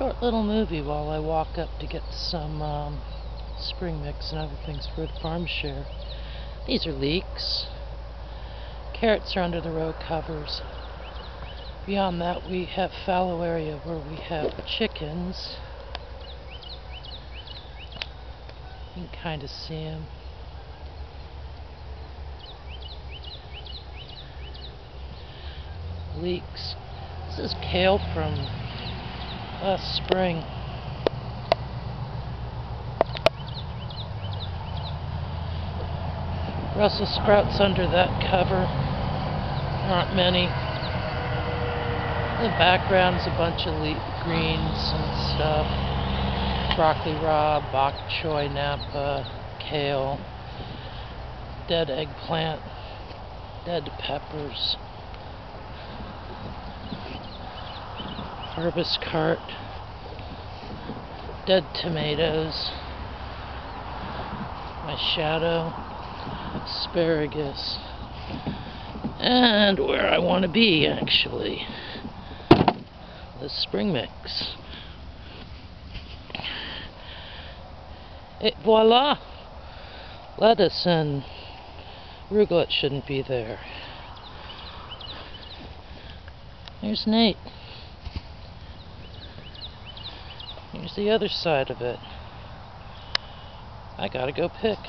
short little movie while I walk up to get some spring mix and other things for the farm share. These are leeks. Carrots are under the row covers. Beyond that we have fallow area where we have chickens. You can kind of see them. Leeks. This is kale from last spring. Brussels sprouts under that cover. Not many. In the background is a bunch of leaf greens and stuff. Broccoli rabe, bok choy, napa, kale, dead eggplant, dead peppers, harvest cart, dead tomatoes, my shadow, asparagus, and where I want to be actually, the spring mix. Et voila! Lettuce and arugula shouldn't be there. Here's Nate. Here's the other side of it. I gotta go pick.